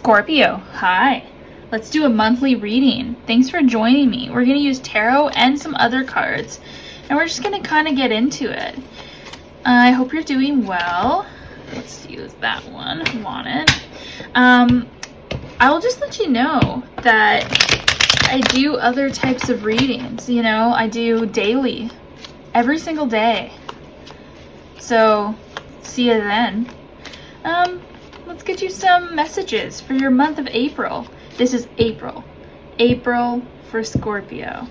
Scorpio, hi. Let's do a monthly reading. Thanks for joining me. We're going to use tarot and some other cards, and we're just going to kind of get into it. I hope you're doing well. Let's use that one. Want it. I will just let you know that I do other types of readings. You know, I do daily, every single day. So, see you then. Let's get you some messages for your month of April. This is April. April for Scorpio.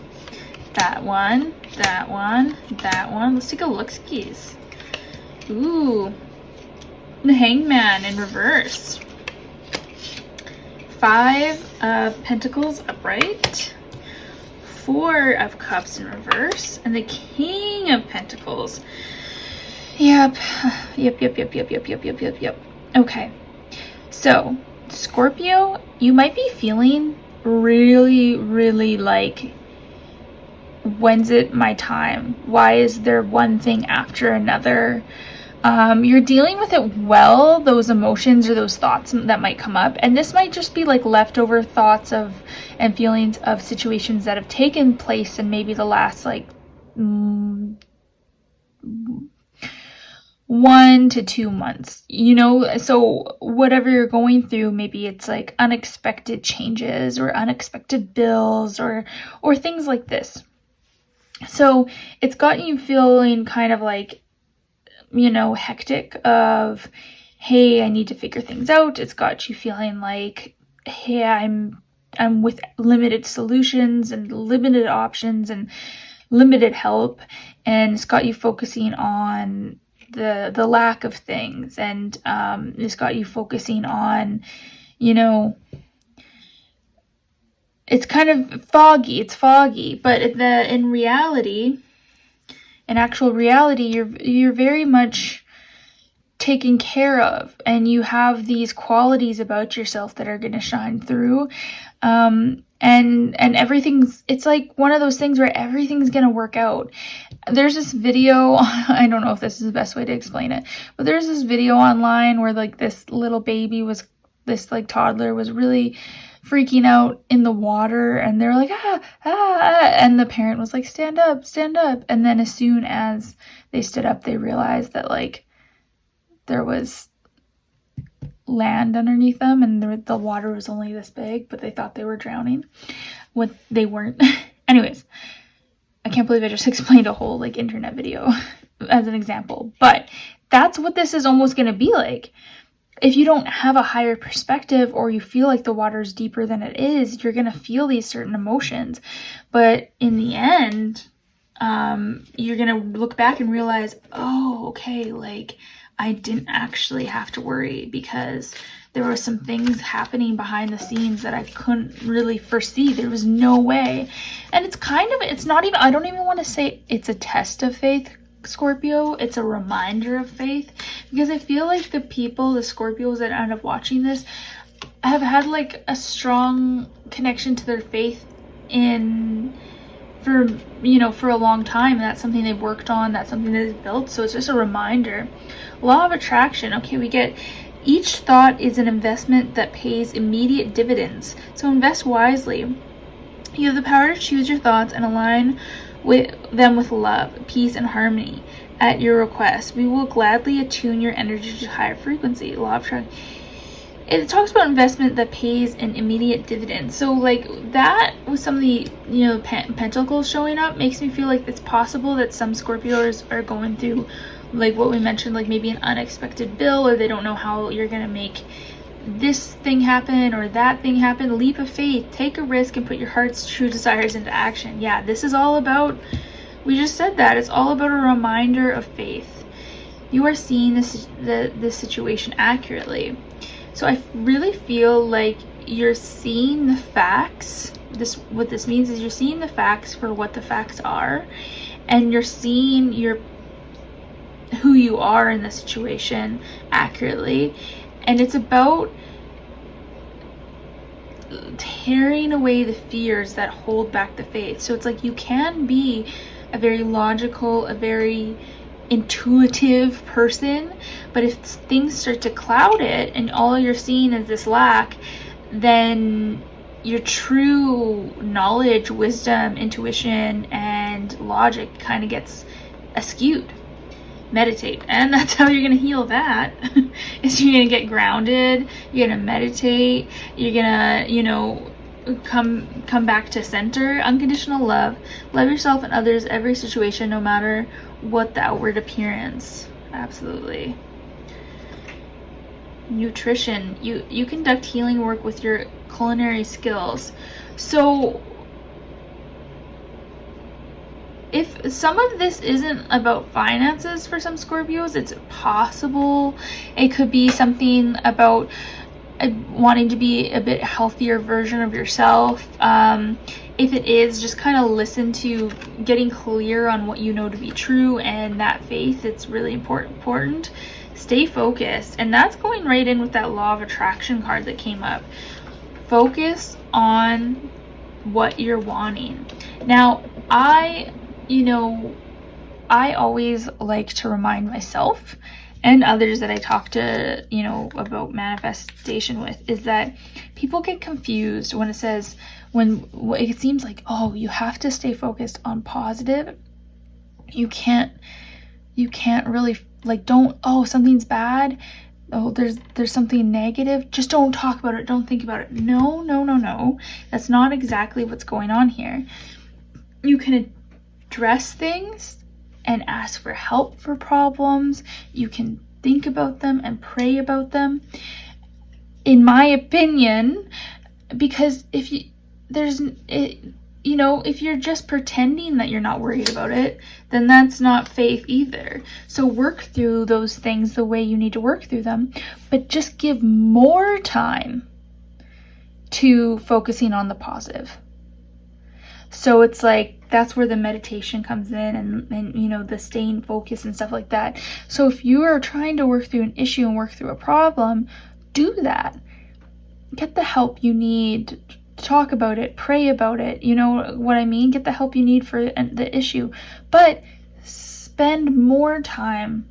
That one, that one, that one. Let's take a look-skis. Ooh. The Hangman in reverse. 5 of Pentacles upright. 4 of Cups in reverse. And the King of Pentacles. Yep. Okay. So, Scorpio, you might be feeling really like, when's it my time? Why is there one thing after another? You're dealing with it well, those emotions or those thoughts that might come up. And this might just be like leftover thoughts of and feelings of situations that have taken place in maybe the last like 1 to 2 months, you know. So whatever you're going through, maybe it's like unexpected changes or unexpected bills or things like this. So it's got you feeling kind of like, you know, hectic of, hey, I need to figure things out. It's got you feeling like, hey, I'm with limited solutions and limited options and limited help. And it's got you focusing on the lack of things, and it's got you focusing on, you know, it's kind of foggy. It's foggy, but in reality, in actual reality, you're very much taken care of, and you have these qualities about yourself that are going to shine through. And everything's, it's like one of those things where everything's going to work out. There's this video, I don't know if this is the best way to explain it, but there's this video online where like this little baby this like toddler was really freaking out in the water, and they're like, and the parent was like, stand up. And then as soon as they stood up, they realized that like there was land underneath them, and the water was only this big, but they thought they were drowning when they weren't. Anyways, I can't believe I just explained a whole like internet video as an example, but that's what this is almost going to be like. If you don't have a higher perspective, or you feel like the water is deeper than it is, you're going to feel these certain emotions, but in the end, you're going to look back and realize, oh, okay, like I didn't actually have to worry because there were some things happening behind the scenes that I couldn't really foresee. There was no way. And it's not even, I don't even want to say it's a test of faith, Scorpio. It's a reminder of faith, because I feel like the Scorpios that end up watching this have had like a strong connection to their faith for a long time, and that's something they've worked on, that's something that is built. So it's just a reminder. Law of attraction. Okay, we get each thought is an investment that pays immediate dividends. So invest wisely. You have the power to choose your thoughts and align with them with love, peace, and harmony. At your request, we will gladly attune your energy to higher frequency. Law of attraction. It talks about investment that pays an immediate dividend. So like that with some of the, you know, pentacles showing up makes me feel like it's possible that some Scorpios are going through like what we mentioned, like maybe an unexpected bill, or they don't know how you're going to make this thing happen or that thing happen. Leap of faith, take a risk and put your heart's true desires into action. Yeah, this is all about, we just said that, it's all about a reminder of faith. You are seeing this situation accurately. So I really feel like you're seeing the facts. What this means is you're seeing the facts for what the facts are, and you're seeing who you are in the situation accurately. And it's about tearing away the fears that hold back the faith. So it's like you can be a very logical, a very intuitive person, but if things start to cloud it and all you're seeing is this lack, then your true knowledge, wisdom, intuition, and logic kind of gets askewed. Meditate, and that's how you're gonna heal that. Is you're gonna get grounded, you're gonna meditate, you're gonna, you know, come back to center. Unconditional love. Love yourself and others, every situation, no matter what the outward appearance. Absolutely. Nutrition. You conduct healing work with your culinary skills. So if some of this isn't about finances for some Scorpios, it's possible it could be something about wanting to be a bit healthier version of yourself. If it is, just kind of listen to getting clear on what you know to be true, and that faith, it's really important. Stay focused, and that's going right in with that law of attraction card that came up. Focus on what you're wanting. Now, I always like to remind myself and others that I talk to, about manifestation with, is that people get confused when it says, when it seems like, oh, you have to stay focused on positive. You can't really, like, don't, oh, something's bad. Oh, there's something negative. Just don't talk about it. Don't think about it. No. That's not exactly what's going on here. You can address things and ask for help for problems. You can think about them and pray about them, in my opinion, because if you're just pretending that you're not worried about it, then that's not faith either. So work through those things the way you need to work through them, but just give more time to focusing on the positive. So it's like, that's where the meditation comes in, and the staying focused and stuff like that. So if you are trying to work through an issue and work through a problem, do that. Get the help you need. Talk about it, pray about it. You know what I mean? Get the help you need for the issue, but spend more time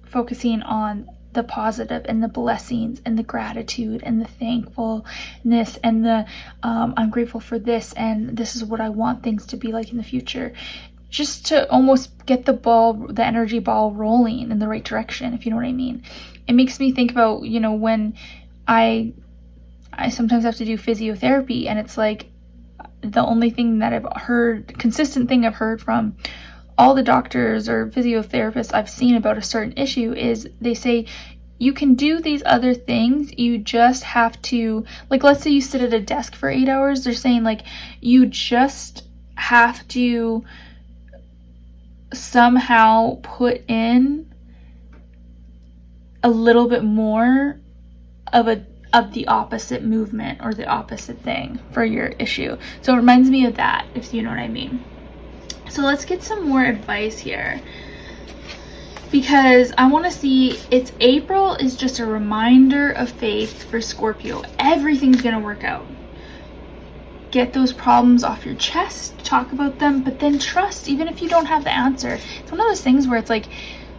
focusing on the positive and the blessings and the gratitude and the thankfulness and the I'm grateful for this, and this is what I want things to be like in the future, just to almost get the energy ball rolling in the right direction, if you know what I mean. It makes me think about, when I sometimes have to do physiotherapy, and it's like the only thing that consistent thing I've heard from all the doctors or physiotherapists I've seen about a certain issue is they say, you can do these other things, you just have to, like, let's say you sit at a desk for 8 hours, they're saying, like, you just have to somehow put in a little bit more of the opposite movement or the opposite thing for your issue. So it reminds me of that, if you know what I mean. So let's get some more advice here, because I want to see, it's April is just a reminder of faith for Scorpio. Everything's going to work out. Get those problems off your chest, talk about them, but then trust, even if you don't have the answer. It's one of those things where it's like,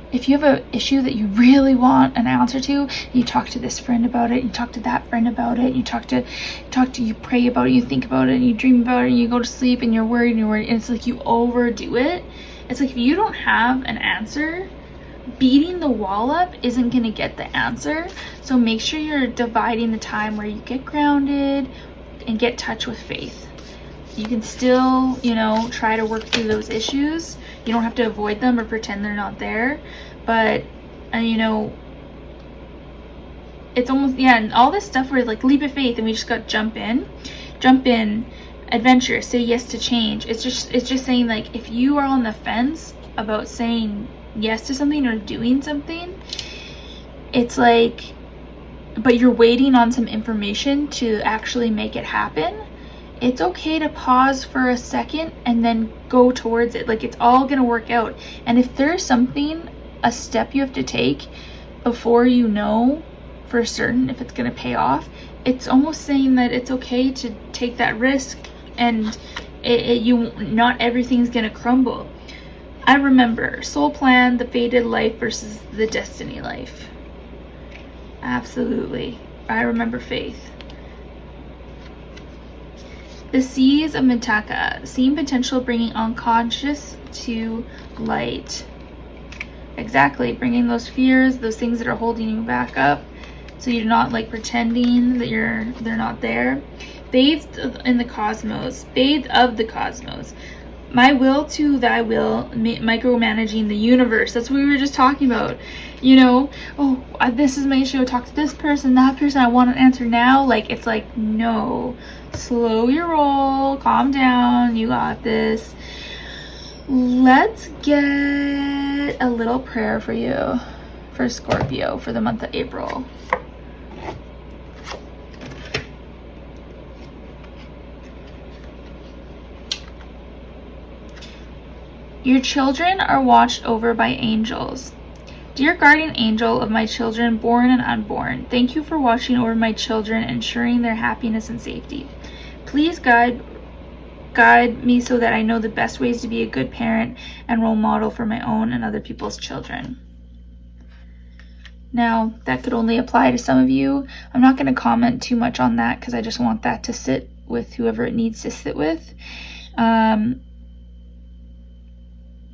if you have an issue that you really want an answer to, you talk to this friend about it, you talk to that friend about it, you you pray about it, you think about it, you dream about it, and you go to sleep and you're worried, and it's like you overdo it. It's like, if you don't have an answer, beating the wall up isn't going to get the answer. So make sure you're dividing the time where you get grounded and get in touch with faith. You can still, try to work through those issues. You don't have to avoid them or pretend they're not there. But, it's almost, and all this stuff where, like, leap of faith, and we just got jump in, adventure, say yes to change. It's just saying, like, if you are on the fence about saying yes to something or doing something, it's like, but you're waiting on some information to actually make it happen. It's okay to pause for a second and then go towards it. Like, it's all going to work out. And if there's something, a step you have to take before you know for certain if it's going to pay off, it's almost saying that it's okay to take that risk, and not everything's going to crumble. I remember soul plan, the fated life versus the destiny life. Absolutely. I remember faith. The Seas of Mitaka. Seeing potential, bringing unconscious to light. Exactly, bringing those fears, those things that are holding you back up, so you're not like pretending that they're not there. Bathed in the cosmos. Bathed of the cosmos. My will to thy will, micromanaging the universe. That's what we were just talking about. You know, oh, this is my issue. Talk to this person, that person. I want an answer now. Like, it's like, no. Slow your roll. Calm down. You got this. Let's get a little prayer for you, for Scorpio, for the month of April. Your children are watched over by angels. Dear guardian angel of my children, born and unborn, thank you for watching over my children, ensuring their happiness and safety. Please guide me so that I know the best ways to be a good parent and role model for my own and other people's children. Now, that could only apply to some of you. I'm not going to comment too much on that because I just want that to sit with whoever it needs to sit with.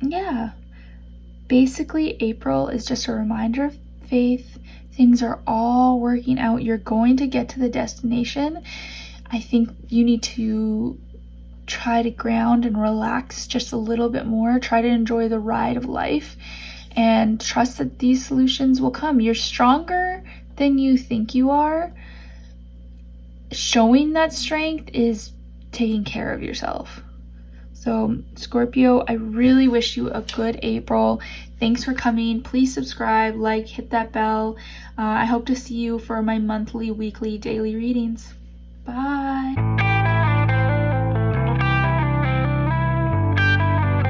Yeah, basically April is just a reminder of faith. Things are all working out. You're going to get to the destination. I think you need to try to ground and relax just a little bit more. Try to enjoy the ride of life and trust that these solutions will come. You're stronger than you think you are. Showing that strength is taking care of yourself. So Scorpio, I really wish you a good April. Thanks for coming. Please subscribe, like, hit that bell. I hope to see you for my monthly, weekly, daily readings. Bye.